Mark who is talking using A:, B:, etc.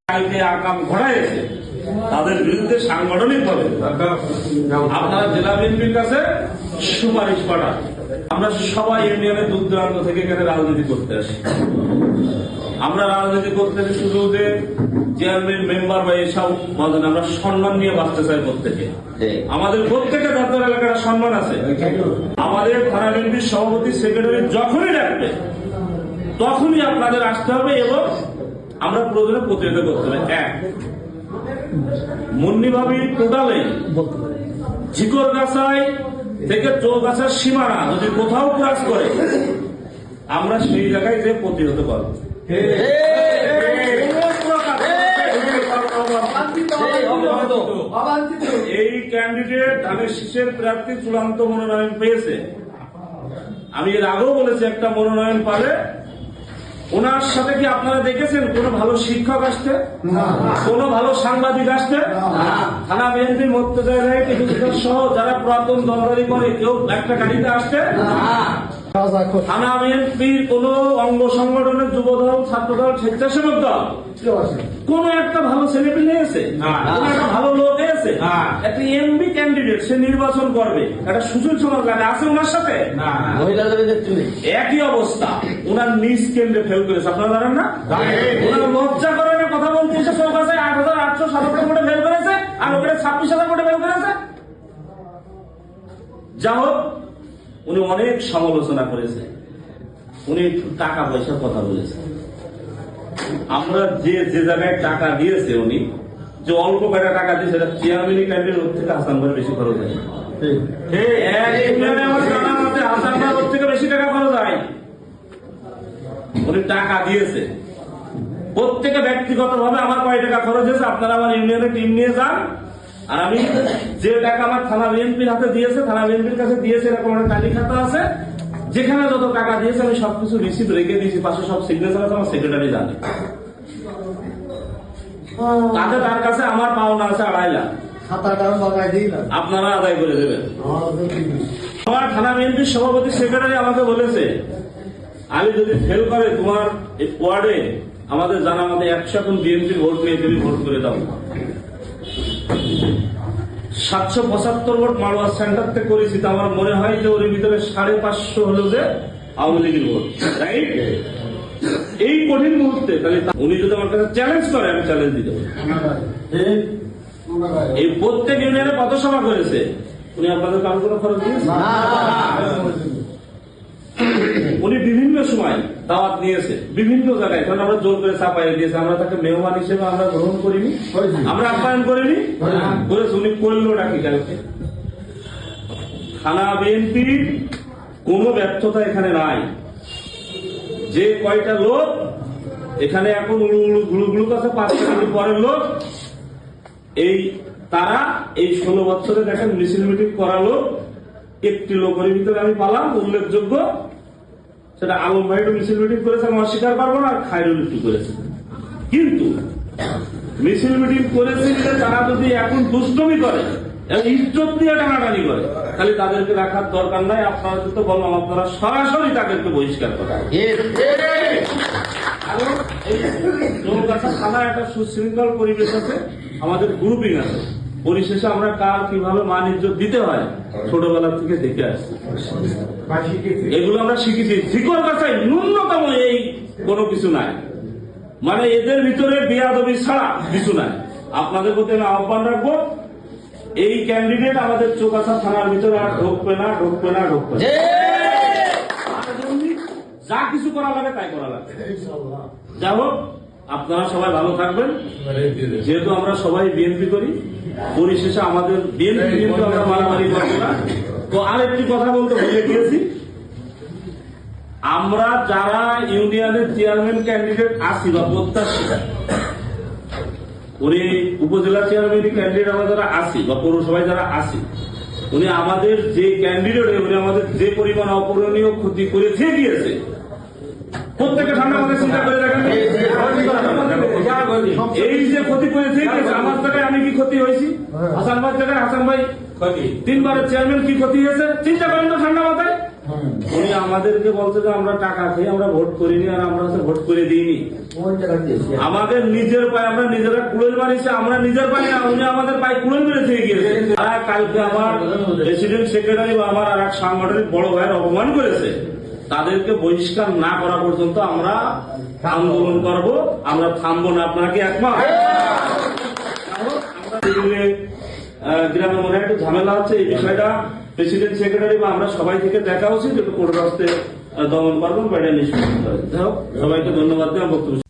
A: আকাম ঘটাইছে তাদের বিরুদ্ধে সাংগঠনিক ভাবে আপনারা জেলা বিএনপির কাছে সুপারিশ পাঠান। আমরা সবাই ইউনিয়নের দূর দূরান্ত থেকে এখানে রাজনীতি করতে আসি। আমরা রাজনীতি করতে আসি শুধু যে চেয়ারম্যান মেম্বার বা এসব মদন আমরা সম্মান নিয়ে বাঁচতে চাই। প্রত্যেকে আমাদের প্রত্যেকের দাঁতের এলাকার সম্মান আছে। আমাদের থানা বিএনপির সভাপতি সেক্রেটারি যখনই ডাকবে তখনই আপনাদের আসতে হবে এবং আমরা প্রয়োজনে প্রতিহত করতে হবে। এক মুন্নিভাবি টোটালে ঝিকরগাছায় থেকে চৌগাছার সীমানা যদি কোথাও ক্রস করে আমরা সেই জায়গায় যে প্রতিহত করব। এই ক্যান্ডিডেট ধানের শীষের প্রার্থী চূড়ান্ত মনোনয়ন পেয়েছে। আমি এর আগেও বলেছি একটা মনোনয়ন পাবে। ওনার সাথে কি আপনারা দেখেছেন কোন ভালো শিক্ষক আসতে, কোন ভালো সাংবাদিক আসতে? থানা বিএনপির মধ্য জায়গায় সহ যারা পুরাতন দলদারি করে কেউ একটা গাড়িতে আসতে? থানা বিএনপির কোন অঙ্গ সংগঠনের যুবদল, ছাত্রদল, স্বেচ্ছাসেবক দল কোন একটা ভালো ছেলেপিলে এসে, কোন একটা ভালো লোক এসে, একটা এমপি ক্যান্ডিডেট সে নির্বাচন করবে, একটা সুশীল সমাজ লাগে আছে ওনার সাথে? একই অবস্থা ওনার নিজ কেন্দ্রে ফেল করেছে। আপনারা জানেন না? ওনার লজ্জা করে না কথা বলতে এসে চৌকাছে 8,807 ভোটে ফেল করেছে আর ওখানে 26,000 ভোটে ফেল করেছে। যা হোক উনি অনেক সমালোচনা করেছে, উনি টাকা পয়সার কথা বলেছে। আমরা যে যে জায়গায় টাকা দিয়েছে উনি যে অল্প কয়টা টাকা দিয়েছে সেটা চেয়ারম্যান ক্যান্ডিডেট ওর থেকে হাসান ভাই বেশি খরচ হয়। হাসান ভাই ওর থেকে বেশি টাকা খরচ হয়। উনি টাকা দিয়েছে প্রত্যেকে ব্যক্তিগত ভাবে আমার কয় টাকা খরচ হয়েছে আপনারা আমার ইউনিয়নের টিম নিয়ে যান। আর আমি যে টাকা আমার থানা বিএনপির হাতে দিয়েছে, থানা বিএনপির কাছে দিয়েছে এরকম একটা তালিকা আছে যেখানে যত টাকা দিয়েছে আমি সবকিছু রিসিপ্ট রেখে দিয়েছি, পাশে সব সিগনেচার আছে, আমার সেক্রেটারি জানে। তাতে তার কাছে আমার পাওনা আছে 2.5 লাখ, আপনারা আদায় করে দেবেন। আমার থানা বিএনপির সভাপতি সেক্রেটারি আমাকে বলেছে আমি যদি ফেল করে তোমার এই ওয়ার্ডে আমাদের জানা আমাদের 100 বিএনপির ভোট নিয়ে তুমি ভোট করে দাও। 775 ভোট মারোয়া সেন্টার থেকে করেছি, তো আমার মনে হয় যে ওর ভিতরে 550 হলো যে আওয়ামী লীগের ভোট। রাইট? এই কঠিন মুহূর্তে তাহলে উনি যদি আমার কাছে চ্যালেঞ্জ করে আমি চ্যালেঞ্জ দিতে পারি। এই প্রত্যেক ইউনিয়নে কত সভা করেছে উনি? আপনাদের কারো কোনো খরচ দিয়েছে? উনি বিভিন্ন সময় দাওয়াত নিয়েছে বিভিন্ন জায়গায়, কারণ আমরা জোর করে চাপাই দিয়েছে। আমরা তাকে মেহমান হিসেবে আমরা গ্রহণ করিনি, আমরা আপ্যায়ন করিনি, বলেছে উনি করলো নাকি কালকে। থানা বিএনপির কোন ব্যর্থতা এখানে নাই। যে কয়টা লোক এখানে এখন গুলু কাছে 5 মিনিট পরের লোক এই তারা এই 16 বছরে দেখেন মিছিল মিটিং করালো। একটি লোকের ভিতরে আমি পালাম উল্লেখযোগ্য, সেটা আলম ভাই একটু মিছিল মিটিং করেছে, আমি অস্বীকার পারবো না, আর খায়রুল একটু করেছে। কিন্তু মিছিল মিটিং করেছে তারা যদি এখন দুষ্টমি করে ইজ্জত দিয়ে টানাটানি করে তাহলে তাদেরকে রাখার দরকার নাই। আপনারা তো বললাম আপনারা সরাসরি তাদেরকে বহিষ্কার করেন। থানা একটা সুশৃঙ্খল পরিবেশ আছে, আমাদের গ্রুপিং আছে। পরিশেষে আমরা কার কিভাবে মান ইজ্জত দিতে হয় ছোটবেলা থেকে দেখে আসছি, এগুলো আমরা শিখেছি। ঝিকর কাছে ন্যূনতম এই কোনো কিছু নাই, মানে এদের ভিতরে বেয়াদবি ছাড়া কিছু নাই। আপনাদের প্রতি আমি আহ্বান রাখবো এই ক্যান্ডিডেট আমাদের চৌগাছা থানার ভিতরে আর ঢুকবে না। যা কিছু করা লাগে তাই করা লাগে। যা হোক আপনারা সবাই ভালো থাকবেন। যেহেতু আমরা সবাই বিএনপি করি, পরিশেষে আমাদের বিএনপি কিন্তু আমরা মারামারি করবো না। তো আরেকটি কথা বলতে ভুলে গিয়েছি, আমরা যারা ইউনিয়নের চেয়ারম্যান ক্যান্ডিডেট আছি বা প্রত্যাশীরা, উনি উপজেলা চেয়ারম্যান ক্যান্ডিডেট আমরা যারা আছি বা পৌরসভায় যারা আছি, উনি আমাদের যে ক্যান্ডিডেট উনি আমাদের যে পরিমাণ অপূরণীয় ক্ষতি করে গিয়েছে প্রত্যেকে ঠান্ডা মাথায় চিন্তা করে দেখেন। এই যে ক্ষতি করে গিয়েছে আমার জায়গায় আমি কি ক্ষতি হয়েছি, হাসান ভাই জায়গায় হাসান ভাই 3 বারের চেয়ারম্যান কি ক্ষতি হয়েছে চিন্তা করেন তো ঠান্ডা মাথায়। উনি আমাদেরকে বলছে যে আমরা টাকা খেয়ে আমরা ভোট করিনি আর আমরা তো ভোট করে দিইনি। আমাদের নিজের পায়ে আমরা নিজেরা কুড়েল মারিছে, আমরা নিজের পায়ে না, উনি আমাদের পায়ে কুড়েল মেরেছে গিয়েছে। তারা কালকে আমার প্রেসিডেন্ট সেক্রেটারি বা আমার আর এক সাংগঠনিক বড় ভাইয়ের অপমান করেছে, তাদেরকে বহিষ্কার না করা পর্যন্ত আমরা আন্দোলন করব, আমরা থামবো না। আপনাকে একমত? গ্রামে মনে একটু ঝামেলা হচ্ছে, এই বিষয়টা প্রেসিডেন্ট সেক্রেটারি বা আমরা সবাই থেকে দেখা উচিত, একটু কোর্ট রাস্তে দমন করবেন, বাইরে নিষ্পত্তি করে। সবাইকে ধন্যবাদ দেওয়া বক্তব্য।